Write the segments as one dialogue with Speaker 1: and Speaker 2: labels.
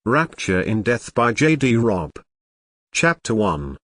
Speaker 1: Rapture in Death by J.D. Robb. Chapter 1.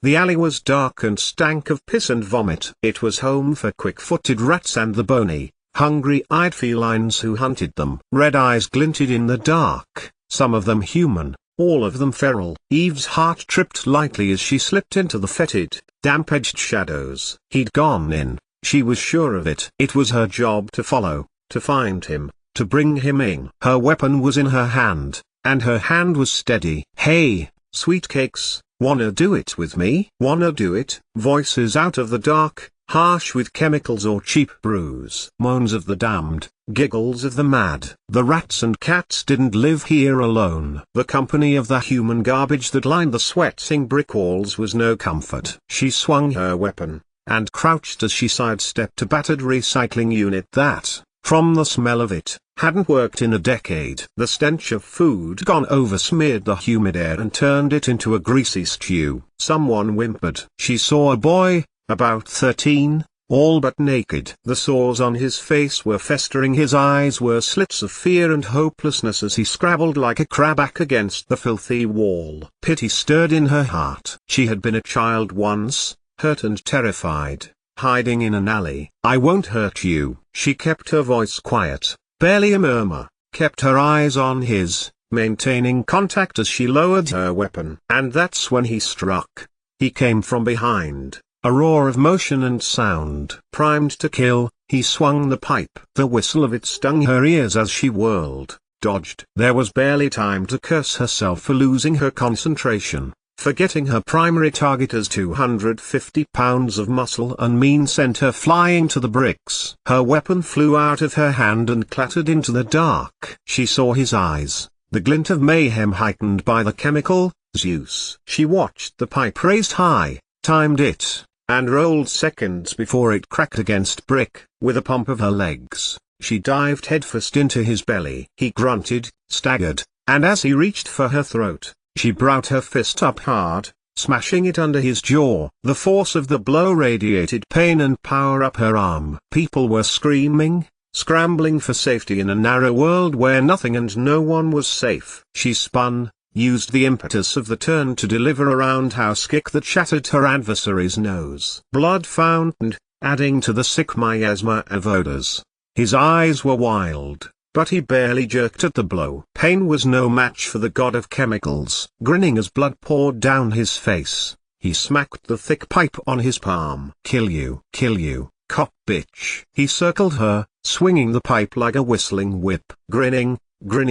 Speaker 1: The alley was dark and stank of piss and vomit. It was home for quick-footed rats and the bony, hungry-eyed felines who hunted them. Red eyes glinted in the dark, some of them human, all of them feral. Eve's heart tripped lightly as she slipped into the fetid, damp-edged shadows. He'd gone in, she was sure of it. It was her job to follow, to find him, to bring him in. Her weapon was in her hand, and her hand was steady. "Hey, sweet cakes, wanna do it with me? Wanna do it?" Voices out of the dark, harsh with chemicals or cheap brews. Moans of the damned, giggles of the mad. The rats and cats didn't live here alone. The company of the human garbage that lined the sweating brick walls was no comfort. She swung her weapon, and crouched as she sidestepped a battered recycling unit that, from the smell of it, hadn't worked in a decade. The stench of food gone over smeared the humid air and turned it into a greasy stew. Someone whimpered. She saw a boy, about 13, all but naked. The sores on his face were festering. His eyes were slits of fear and hopelessness as he scrabbled like a crabback against the filthy wall. Pity stirred in her heart. She had been a child once, hurt and terrified, hiding in an alley. "I won't hurt you." She kept her voice quiet, barely a murmur, kept her eyes on his, maintaining contact as she lowered her weapon. And that's when he struck. He came from behind, a roar of motion and sound. Primed to kill, he swung the pipe. The whistle of it stung her ears as she whirled, dodged. There was barely time to curse herself for losing her concentration, forgetting her primary target as 250 pounds of muscle and mean sent her flying to the bricks. Her weapon flew out of her hand and clattered into the dark. She saw his eyes, the glint of mayhem heightened by the chemical, Zeus. She watched the pipe raised high, timed it, and rolled seconds before it cracked against brick. With a pump of her legs, she dived headfirst into his belly. He grunted, staggered, and as he reached for her throat, she brought her fist up hard, smashing it under his jaw. The force of the blow radiated pain and power up her arm. People were screaming, scrambling for safety in a narrow world where nothing and no one was safe. She spun, used the impetus of the turn to deliver a roundhouse kick that shattered her adversary's nose. Blood fountained, adding to the sick miasma of odors. His eyes were wild, but he barely jerked at the blow. Pain was no match for the god of chemicals. Grinning as blood poured down his face, he smacked the thick pipe on his palm. Kill you, cop bitch." He circled her, swinging the pipe like a whistling whip. Grinning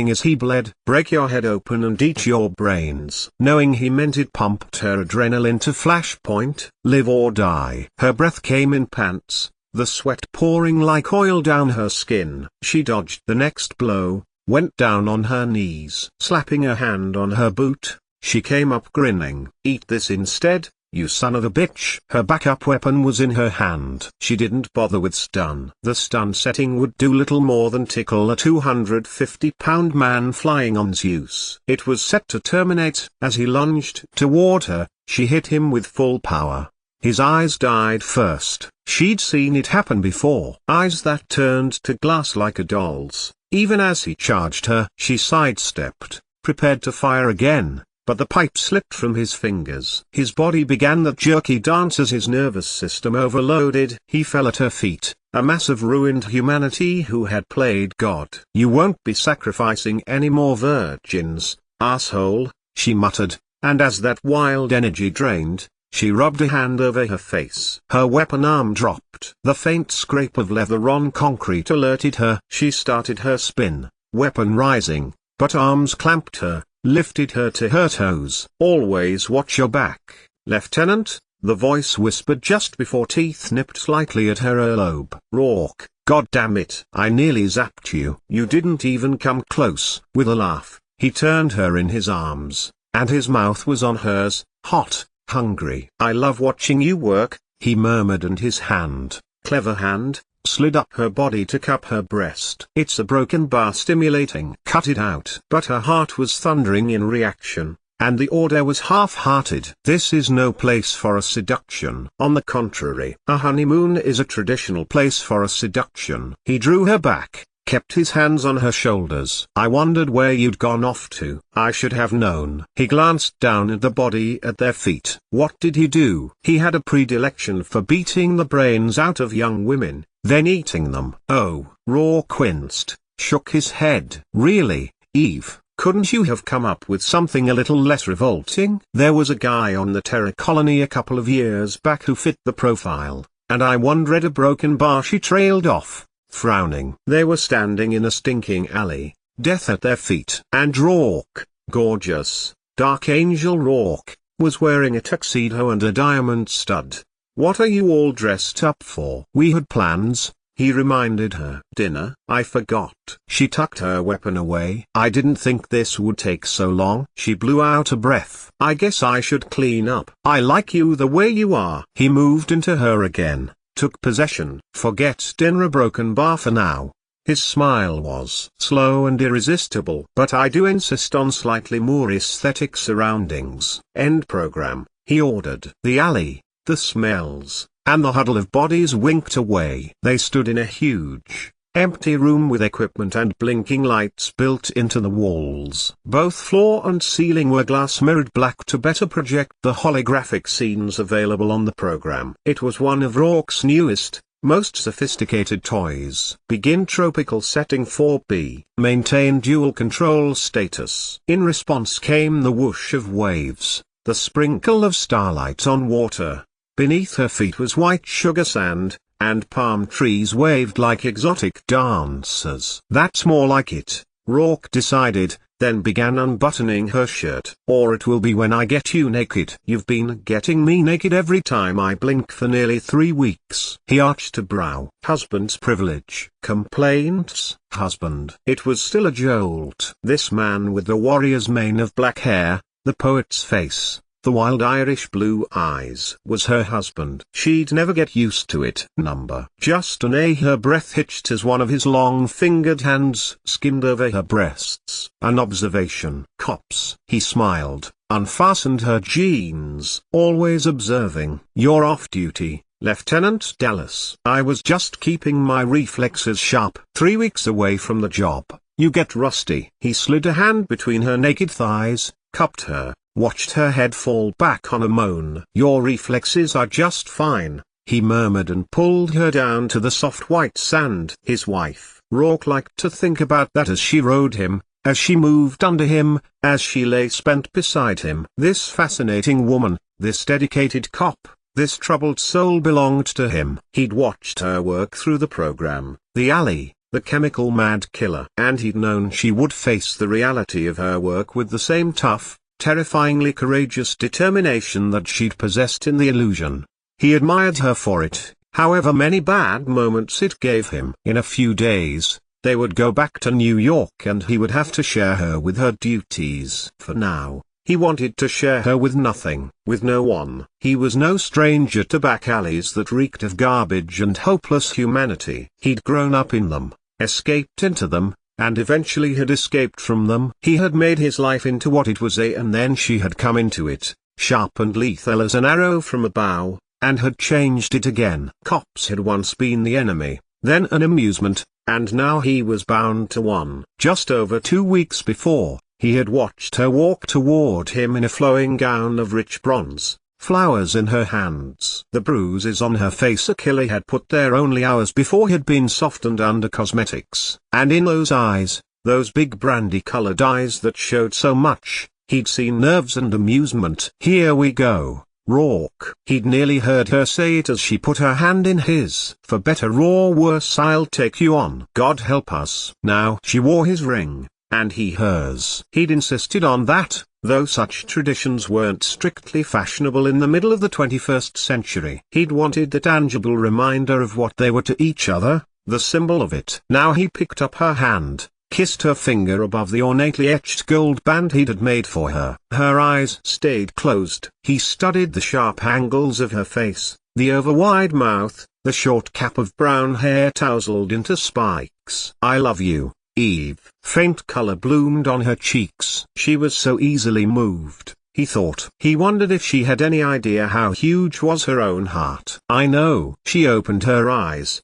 Speaker 1: as he bled. "Break your head open and eat your brains." Knowing he meant it pumped her adrenaline to flashpoint. Live or die. Her breath came in pants, the sweat pouring like oil down her skin. She dodged the next blow, went down on her knees. Slapping a hand on her boot, she came up grinning. "Eat this instead, you son of a bitch." Her backup weapon was in her hand. She didn't bother with stun. The stun setting would do little more than tickle a 250-pound man flying on Zeus. It was set to terminate. As he lunged toward her, she hit him with full power. His eyes died first. She'd seen it happen before. Eyes that turned to glass like a doll's. Even as he charged her, she sidestepped, prepared to fire again, but the pipe slipped from his fingers. His body began that jerky dance as his nervous system overloaded. He fell at her feet, a mass of ruined humanity who had played God. "You won't be sacrificing any more virgins, asshole," she muttered, and as that wild energy drained, she rubbed a hand over her face. Her weapon arm dropped. The faint scrape of leather on concrete alerted her. She started her spin, weapon rising, but arms clamped her, lifted her to her toes. "Always watch your back, Lieutenant," the voice whispered just before teeth nipped slightly at her earlobe. "Rourke, goddammit, I nearly zapped you." "You didn't even come close." With a laugh, he turned her in his arms, and his mouth was on hers, hot, hungry. "I love watching you work," he murmured, and his hand, clever hand, slid up her body to cup her breast. "It's a broken bar stimulating." "Cut it out." But her heart was thundering in reaction, and the order was half-hearted. "This is no place for a seduction. On the contrary, a honeymoon is a traditional place for a seduction." He drew her back, kept his hands on her shoulders. I wondered where you'd gone off to. I should have known. He glanced down at the body at their feet. What did he do? He had a predilection for beating the brains out of young women, then eating them. Oh, Robb winced, shook his head. Really, Eve? Couldn't you have come up with something a little less revolting? There was a guy on the terror colony a couple of years back who fit the profile, and I wondered. A broken bar. She trailed off, frowning. They were standing in a stinking alley, death at their feet. And Robb, gorgeous, dark angel Robb, was wearing a tuxedo and a diamond stud. What are you all dressed up for? We had plans, he reminded her. Dinner? I forgot. She tucked her weapon away. I didn't think this would take so long. She blew out a breath. I guess I should clean up. I like you the way you are. He moved into her again, took possession. Forget dinner, a broken bar for now. His smile was slow and irresistible. But I do insist on slightly more aesthetic surroundings. End program, he ordered. The alley, the smells, and the huddle of bodies winked away. They stood in a huge, empty room with equipment and blinking lights built into the walls. Both floor and ceiling were glass mirrored black to better project the holographic scenes available on the program. It was one of Robb's newest, most sophisticated toys. Begin tropical setting 4B. Maintain dual control status. In response came the whoosh of waves, the sprinkle of starlight on water. Beneath her feet was white sugar sand, and palm trees waved like exotic dancers. That's more like it, Robb decided, then began unbuttoning her shirt. Or it will be when I get you naked. You've been getting me naked every time I blink for nearly 3 weeks. He arched a brow. Husband's privilege. Complaints, husband. It was still a jolt. This man with the warrior's mane of black hair, the poet's face, the wild Irish blue eyes, was her husband. She'd never get used to it. Number. Just an A. Her breath hitched as one of his long-fingered hands skimmed over her breasts. An observation. Cops. He smiled, unfastened her jeans. Always observing. You're off duty, Lieutenant Dallas. I was just keeping my reflexes sharp. 3 weeks away from the job. You get rusty. He slid a hand between her naked thighs, cupped her, watched her head fall back on a moan. Your reflexes are just fine, he murmured and pulled her down to the soft white sand. His wife. Robb liked to think about that as she rode him, as she moved under him, as she lay spent beside him. This fascinating woman, this dedicated cop, this troubled soul belonged to him. He'd watched her work through the program, the alley, the chemical mad killer. And he'd known she would face the reality of her work with the same tough, terrifyingly courageous determination that she'd possessed in the illusion. He admired her for it, however many bad moments it gave him. In a few days, they would go back to New York and he would have to share her with her duties. For now, he wanted to share her with nothing, with no one. He was no stranger to back alleys that reeked of garbage and hopeless humanity. He'd grown up in them, escaped into them, and eventually had escaped from them. He had made his life into what it was, and then she had come into it, sharp and lethal as an arrow from a bow, and had changed it again. Cops had once been the enemy, then an amusement, and now he was bound to one. Just over 2 weeks before, he had watched her walk toward him in a flowing gown of rich bronze, flowers in her hands. The bruises on her face a killer had put there only hours before had been softened under cosmetics. And in those eyes, those big brandy-colored eyes that showed so much, he'd seen nerves and amusement. Here we go, Robb. He'd nearly heard her say it as she put her hand in his. For better or worse, I'll take you on. God help us. Now she wore his ring, and he hers. He'd insisted on that, though such traditions weren't strictly fashionable in the middle of the 21st century. He'd wanted the tangible reminder of what they were to each other, the symbol of it. Now he picked up her hand, kissed her finger above the ornately etched gold band he'd had made for her. Her eyes stayed closed. He studied the sharp angles of her face, the over-wide mouth, the short cap of brown hair tousled into spikes. I love you, Eve. Faint color bloomed on her cheeks. She was so easily moved, he thought. He wondered if she had any idea how huge was her own heart. I know. She opened her eyes.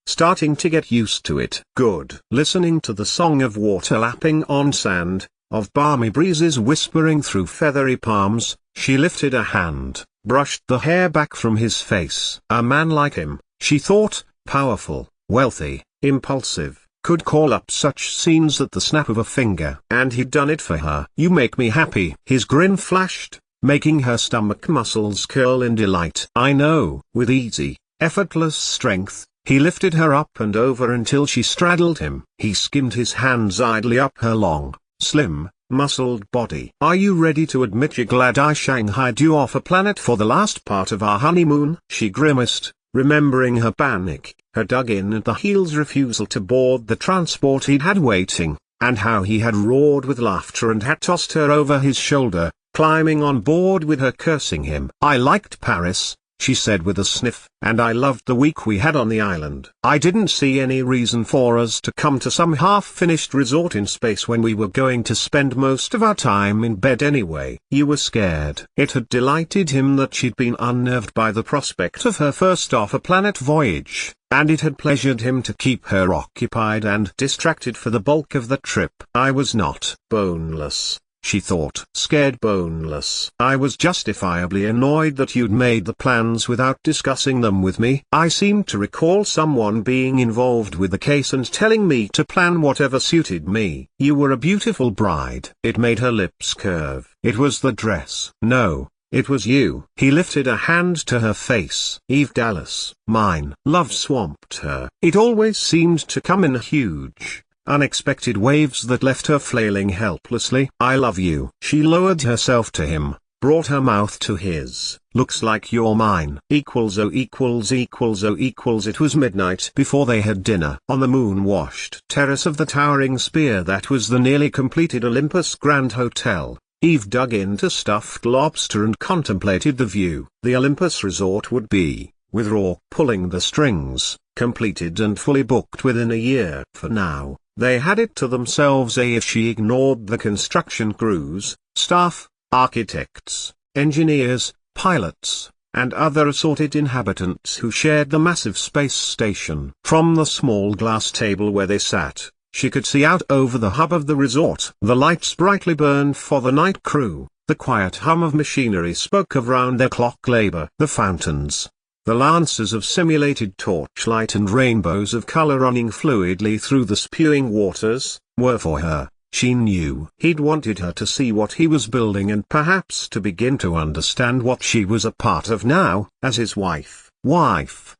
Speaker 1: starting to get used to it. Good. Listening to the song of water lapping on sand, of balmy breezes whispering through feathery palms, she lifted a hand, brushed the hair back from his face. A man like him, she thought, powerful, wealthy, impulsive, could call up such scenes at the snap of a finger. And he'd done it for her. "You make me happy." His grin flashed, making her stomach muscles curl in delight. "I know." With easy, effortless strength, he lifted her up and over until she straddled him. He skimmed his hands idly up her long, slim, muscled body. "Are you ready to admit you're glad I shanghaied you off a planet for the last part of our honeymoon?" She grimaced, remembering her panic, her dug-in at the heel's refusal to board the transport he'd had waiting, and how he had roared with laughter and had tossed her over his shoulder, climbing on board with her cursing him. "I liked Paris," she said with a sniff, "and I loved the week we had on the island. I didn't see any reason for us to come to some half-finished resort in space when we were going to spend most of our time in bed anyway." You were scared. It had delighted him that she'd been unnerved by the prospect of her first off-a-planet voyage, and it had pleasured him to keep her occupied and distracted for the bulk of the trip. "I was not boneless," she thought. "Scared boneless. I was justifiably annoyed that you'd made the plans without discussing them with me. I seemed to recall someone being involved with the case and telling me to plan whatever suited me." "You were a beautiful bride." It made her lips curve. "It was the dress." "No, it was you." He lifted a hand to her face. "Eve Dallas, mine." Love swamped her. It always seemed to come in huge, unexpected waves that left her flailing helplessly. "I love you." She lowered herself to him, brought her mouth to his. "Looks like you're mine." Equals O equals equals O equals. It was midnight before they had dinner. On the moon-washed terrace of the towering spire that was the nearly completed Olympus Grand Hotel, Eve dug into stuffed lobster and contemplated the view. The Olympus resort would be, with Robb pulling the strings, completed and fully booked within a year. For now, they had it to themselves if she ignored the construction crews, staff, architects, engineers, pilots, and other assorted inhabitants who shared the massive space station. From the small glass table where they sat, she could see out over the hub of the resort. The lights brightly burned for the night crew, the quiet hum of machinery spoke of round-the-clock labor. The fountains, the lances of simulated torchlight and rainbows of color running fluidly through the spewing waters, were for her. She knew he'd wanted her to see what he was building and perhaps to begin to understand what she was a part of now, as his wife.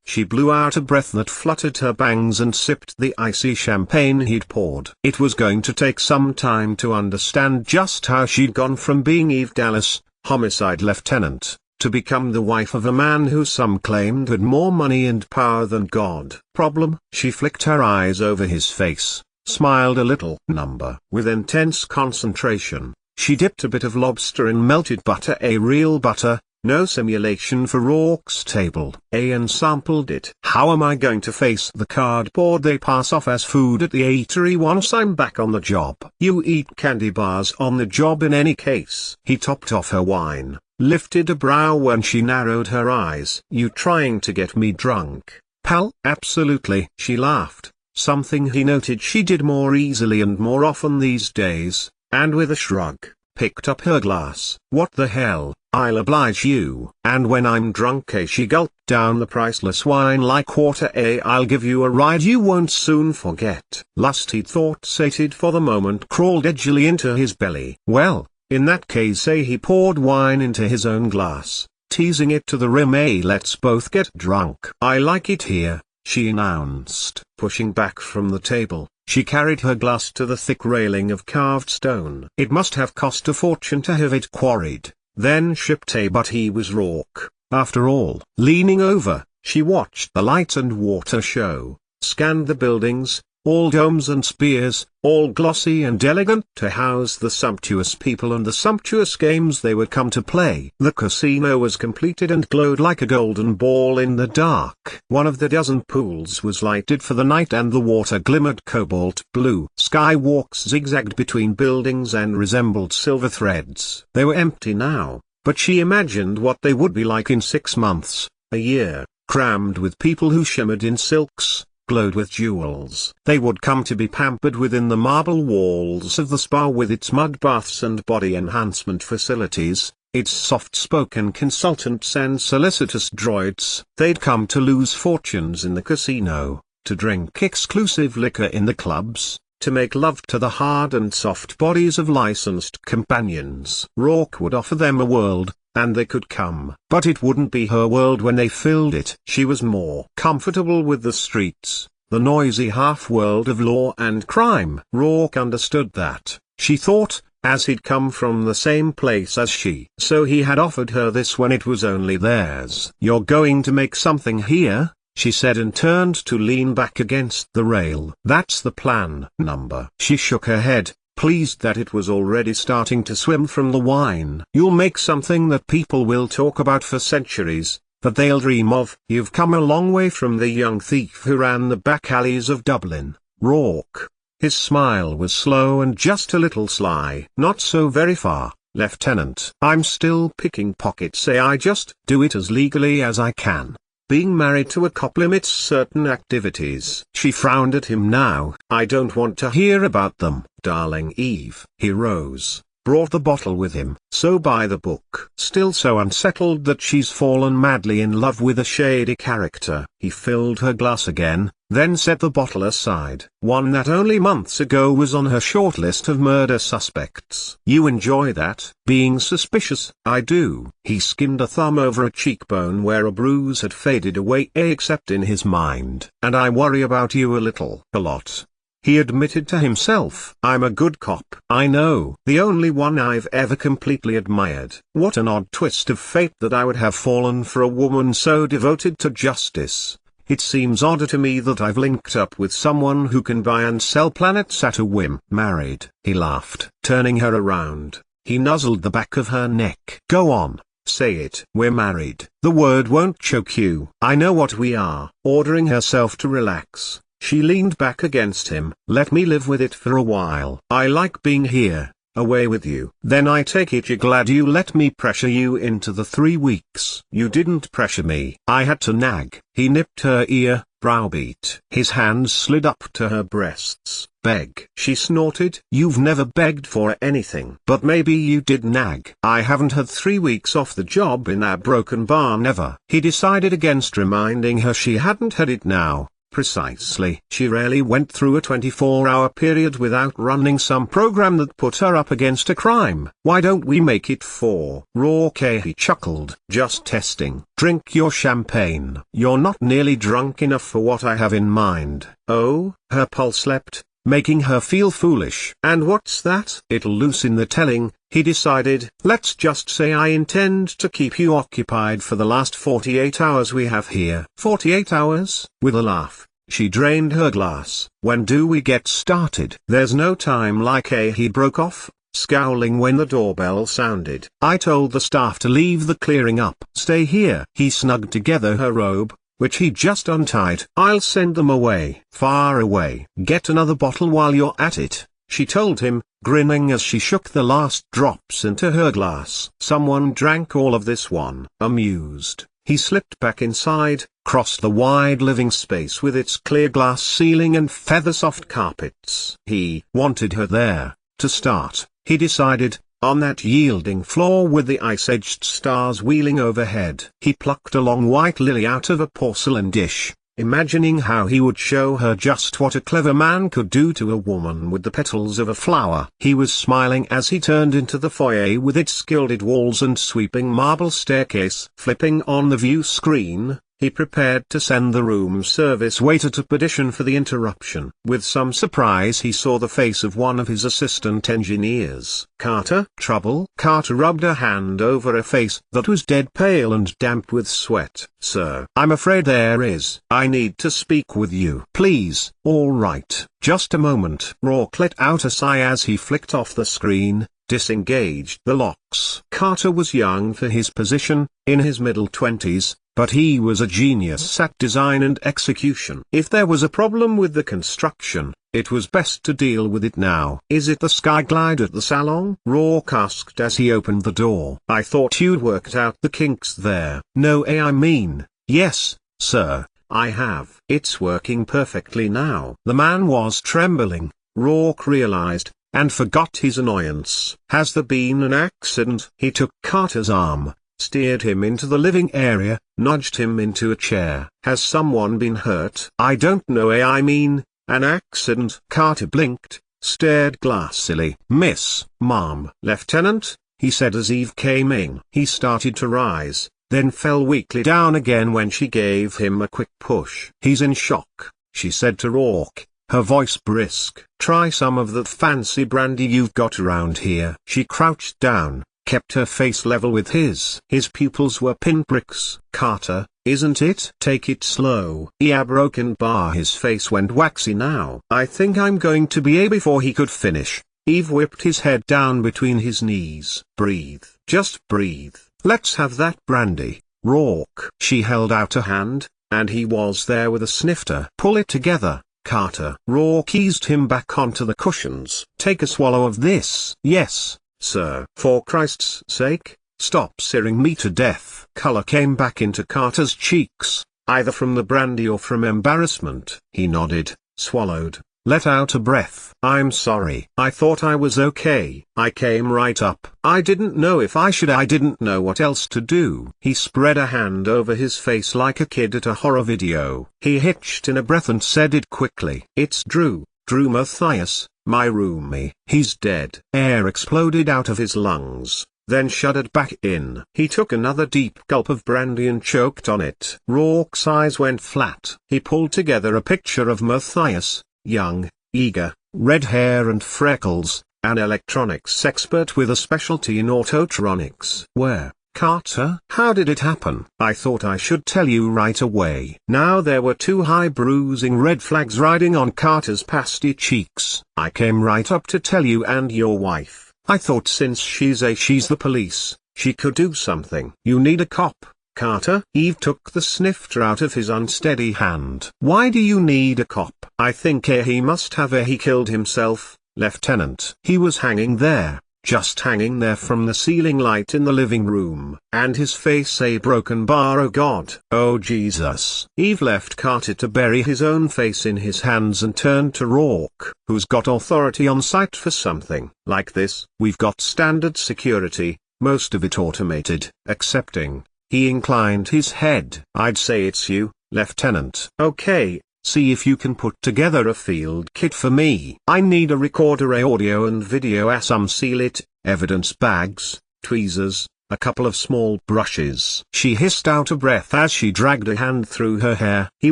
Speaker 1: She blew out a breath that fluttered her bangs and sipped the icy champagne he'd poured. It was going to take some time to understand just how she'd gone from being Eve Dallas, homicide lieutenant, to become the wife of a man who some claimed had more money and power than God. Problem? She flicked her eyes over his face, smiled a little. Number. With intense concentration, she dipped a bit of lobster in melted butter, a real butter, no simulation for Rourke's table, and sampled it. "How am I going to face the cardboard they pass off as food at the eatery once I'm back on the job?" "You eat candy bars on the job in any case." He topped off her wine, lifted a brow when she narrowed her eyes. "You trying to get me drunk, pal?" "Absolutely." She laughed, something he noted she did more easily and more often these days, and with a shrug, picked up her glass. "What the hell, I'll oblige you." "And when I'm drunk," she gulped down the priceless wine like water. "I'll give you a ride you won't soon forget." Lust, he'd thought, sated for the moment, crawled edgily into his belly. "Well, in that case," he poured wine into his own glass, teasing it to the rim. "Let's both get drunk." "I like it here," she announced. Pushing back from the table, she carried her glass to the thick railing of carved stone. It must have cost a fortune to have it quarried, then shipped, but he was Rourke, after all. Leaning over, she watched the light and water show, scanned the buildings, all domes and spires, all glossy and elegant to house the sumptuous people and the sumptuous games they would come to play. The casino was completed and glowed like a golden ball in the dark. One of the dozen pools was lighted for the night and the water glimmered cobalt blue. Skywalks zigzagged between buildings and resembled silver threads. They were empty now, but she imagined what they would be like in 6 months, a year, crammed with people who shimmered in silks, glowed with jewels. They would come to be pampered within the marble walls of the spa with its mud baths and body enhancement facilities, its soft-spoken consultants and solicitous droids. They'd come to lose fortunes in the casino, to drink exclusive liquor in the clubs, to make love to the hard and soft bodies of licensed companions. Rourke would offer them a world, and they could come. But it wouldn't be her world when they filled it. She was more comfortable with the streets, the noisy half-world of law and crime. Rourke understood that, she thought, as he'd come from the same place as she. So he had offered her this when it was only theirs. "You're going to make something here?" she said, and turned to lean back against the rail. "That's the plan, number." She shook her head, pleased that it was already starting to swim from the wine. "You'll make something that people will talk about for centuries, that they'll dream of." "You've come a long way from the young thief who ran the back alleys of Dublin, Rourke." His smile was slow and just a little sly. "Not so very far, Lieutenant. I'm still picking pockets. I just do it as legally as I can. Being married to a cop limits certain activities." She frowned at him now. "I don't want to hear about them, darling Eve." He rose, brought the bottle with him. "So by the book." Still so unsettled that she's fallen madly in love with a shady character. He filled her glass again, then set the bottle aside. One that only months ago was on her short list of murder suspects. "You enjoy that, being suspicious?" "I do." He skimmed a thumb over a cheekbone where a bruise had faded away except in his mind. "And I worry about you a little." "A lot," he admitted to himself. "I'm a good cop." "I know. The only one I've ever completely admired." What an odd twist of fate that I would have fallen for a woman so devoted to justice. It seems odder to me that I've linked up with someone who can buy and sell planets at a whim. "Married," he laughed, turning her around. He nuzzled the back of her neck. "Go on, say it." "We're married." "The word won't choke you." "I know what we are." Ordering herself to relax, she leaned back against him. "Let me live with it for a while. I like being here, away with you." "Then I take it you're glad you let me pressure you into the 3 weeks." "You didn't pressure me. I had to nag." He nipped her ear, browbeat. His hands slid up to her breasts. "Beg?" she snorted. "You've never begged for anything." "But maybe you did nag." "I haven't had 3 weeks off the job in a broken barn ever." He decided against reminding her she hadn't had it now. Precisely. She rarely went through a 24-hour period without running some program that put her up against a crime. "Why don't we make it 4?" Rourke, he chuckled. "Just testing." "Drink your champagne." "You're not nearly drunk enough for what I have in mind." "Oh?" Her pulse leapt, making her feel foolish. "And what's that?" "It'll loosen the telling," he decided. "Let's just say I intend to keep you occupied for the last 48 hours we have here." 48 hours? With a laugh, she drained her glass. "When do we get started?" "There's no time like a," he broke off, scowling when the doorbell sounded. "I told the staff to leave the clearing up." "Stay here." He snugged together her robe, which he just untied. "I'll send them away." "Far away." "Get another bottle while you're at it," she told him, grinning as she shook the last drops into her glass. "Someone drank all of this one." Amused, he slipped back inside, crossed the wide living space with its clear glass ceiling and feather-soft carpets. He wanted her there, to start, he decided, on that yielding floor with the ice-edged stars wheeling overhead. He plucked a long white lily out of a porcelain dish, imagining how he would show her just what a clever man could do to a woman with the petals of a flower. He was smiling as he turned into the foyer with its gilded walls and sweeping marble staircase. Flipping on the view screen, he prepared to send the room service waiter to petition for the interruption. With some surprise he saw the face of one of his assistant engineers. "Carter?" "Trouble?" Carter rubbed a hand over a face that was dead pale and damp with sweat. "Sir, I'm afraid there is. I need to speak with you." "Please." "All right, just a moment." Rourke let out a sigh as he flicked off the screen, disengaged the locks. Carter was young for his position, in his middle 20s, but he was a genius at design and execution. If there was a problem with the construction, it was best to deal with it now. "Is it the Skyglide at the salon?" Rourke asked as he opened the door. "I thought you'd worked out the kinks there." "No, I mean, yes, sir. I have. It's working perfectly now. The man was trembling, Rourke realized, and forgot his annoyance. Has there been an accident? He took Carter's arm, steered him into the living area, nudged him into a chair. Has someone been hurt? I don't know. I mean, an accident. Carter blinked, stared glassily. Ma'am. Lieutenant, he said as Eve came in. He started to rise, then fell weakly down again when she gave him a quick push. He's in shock, she said to Rourke, her voice brisk. Try some of that fancy brandy you've got around here. She crouched down, kept her face level with his. His pupils were pinpricks. Carter, isn't it? Take it slow. Yeah, broken bar. His face went waxy now. I think I'm going to be a. Before he could finish, Eve whipped his head down between his knees. Breathe. Just breathe. Let's have that brandy, Rourke. She held out a hand, and he was there with a snifter. Pull it together, Carter. Rourke eased him back onto the cushions. Take a swallow of this. Yes, sir. For Christ's sake, stop searing me to death. Color came back into Carter's cheeks, either from the brandy or from embarrassment. He nodded, swallowed, let out a breath. I'm sorry. I thought I was okay. I came right up. I didn't know if I should. I didn't know what else to do. He spread a hand over his face like a kid at a horror video. He hitched in a breath and said it quickly. It's Drew Mathias, my roomie. He's dead. Air exploded out of his lungs, then shuddered back in. He took another deep gulp of brandy and choked on it. Rourke's eyes went flat. He pulled together a picture of Mathias, young, eager, red hair and freckles, an electronics expert with a specialty in autotronics. Where, Carter? How did it happen? I thought I should tell you right away. Now there were two high bruising red flags riding on Carter's pasty cheeks. I came right up to tell you and your wife. I thought since she's the police, she could do something. You need a cop, Carter? Eve took the snifter out of his unsteady hand. Why do you need a cop? I think he must have he killed himself, Lieutenant. He was hanging there, just hanging there from the ceiling light in the living room, and his face a broken bar. Oh God. Oh Jesus. Eve left Carter to bury his own face in his hands and turned to Rourke. Who's got authority on site for something like this? We've got standard security, most of it automated. Accepting. He inclined his head. I'd say it's you, Lieutenant. Okay, see if you can put together a field kit for me. I need a recorder, a audio and video, some seal it, evidence bags, tweezers, a couple of small brushes. She hissed out a breath as she dragged a hand through her hair. He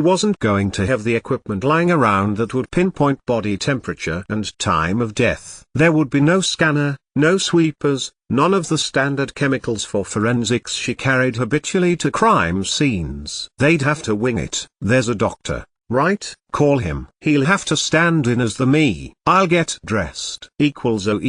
Speaker 1: wasn't going to have the equipment lying around that would pinpoint body temperature and time of death. There would be no scanner, no sweepers, none of the standard chemicals for forensics she carried habitually to crime scenes. They'd have to wing it. There's a doctor, right? Call him. He'll have to stand in as the me. I'll get dressed. Most of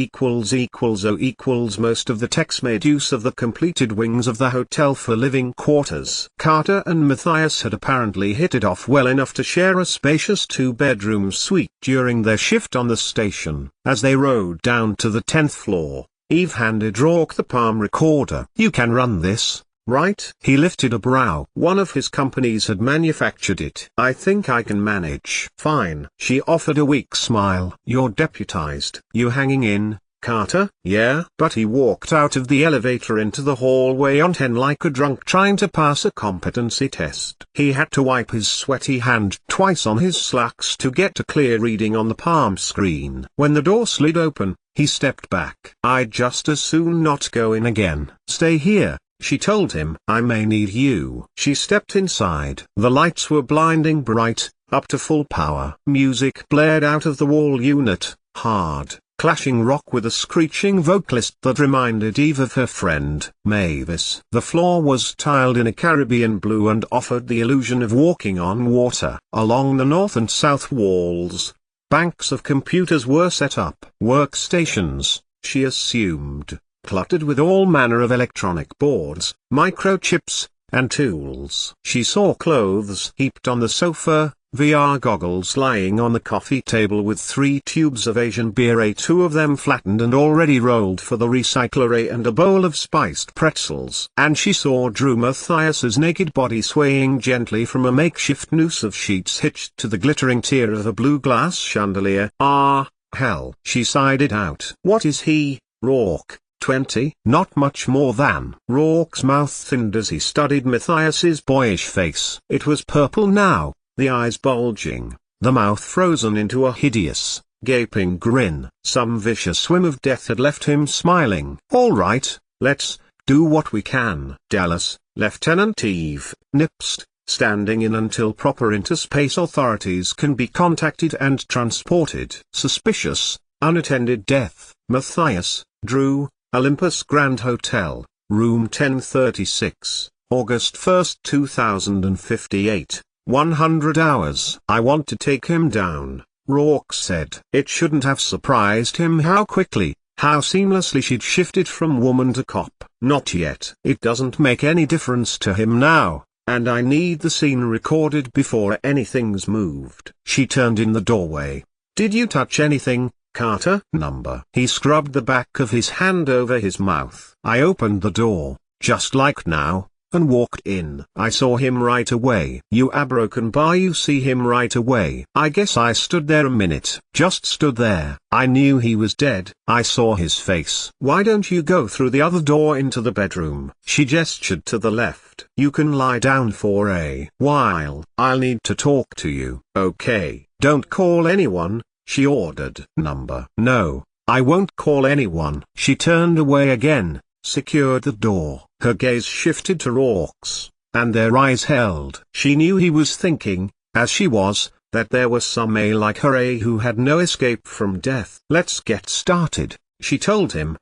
Speaker 1: the techs made use of the completed wings of the hotel for living quarters. Carter and Mathias had apparently hit it off well enough to share a spacious two-bedroom suite during their shift on the station. As they rode down to the 10th floor, Eve handed Rourke the palm recorder. You can run this, right? He lifted a brow. One of his companies had manufactured it. I think I can manage. Fine. She offered a weak smile. You're deputized. You hanging in, Carter? Yeah. But he walked out of the elevator into the hallway on 10 like a drunk trying to pass a competency test. He had to wipe his sweaty hand twice on his slacks to get a clear reading on the palm screen. When the door slid open, he stepped back. I'd just as soon not go in again. Stay here, she told him. I may need you. She stepped inside. The lights were blinding bright, up to full power. Music blared out of the wall unit, hard, clashing rock with a screeching vocalist that reminded Eve of her friend, Mavis. The floor was tiled in a Caribbean blue and offered the illusion of walking on water. Along the north and south walls, banks of computers were set up. Workstations, she assumed, cluttered with all manner of electronic boards, microchips, and tools. She saw clothes heaped on the sofa, VR goggles lying on the coffee table with 3 tubes of Asian beer, 2 of them flattened and already rolled for the recycler, and a bowl of spiced pretzels. And she saw Drew Mathias's naked body swaying gently from a makeshift noose of sheets hitched to the glittering tier of a blue glass chandelier. Ah, hell. She sighed it out. What is he, Rourke? 20? Not much more than. Rourke's mouth thinned as he studied Mathias's boyish face. It was purple now, the eyes bulging, the mouth frozen into a hideous, gaping grin. Some vicious whim of death had left him smiling. All right, let's do what we can. Dallas, Lieutenant Eve, Nipst, standing in until proper interspace authorities can be contacted and transported. Suspicious, unattended death. Mathias, Drew, Olympus Grand Hotel, room 1036, August 1, 2058, 100 hours. I want to take him down, Rourke said. It shouldn't have surprised him how quickly, how seamlessly she'd shifted from woman to cop. Not yet. It doesn't make any difference to him now, and I need the scene recorded before anything's moved. She turned in the doorway. Did you touch anything, Carter? Number. He scrubbed the back of his hand over his mouth. I opened the door, just like now, and walked in. I saw him right away. You broken bar, you see him right away. I guess I stood there a minute. Just stood there. I knew he was dead. I saw his face. Why don't you go through the other door into the bedroom? She gestured to the left. You can lie down for a while. I'll need to talk to you. Okay. Don't call anyone, she ordered. Number. No, I won't call anyone. She turned away again, secured the door. Her gaze shifted to Rourke's, and their eyes held. She knew he was thinking, as she was, that there was some like her who had no escape from death. Let's get started, she told him,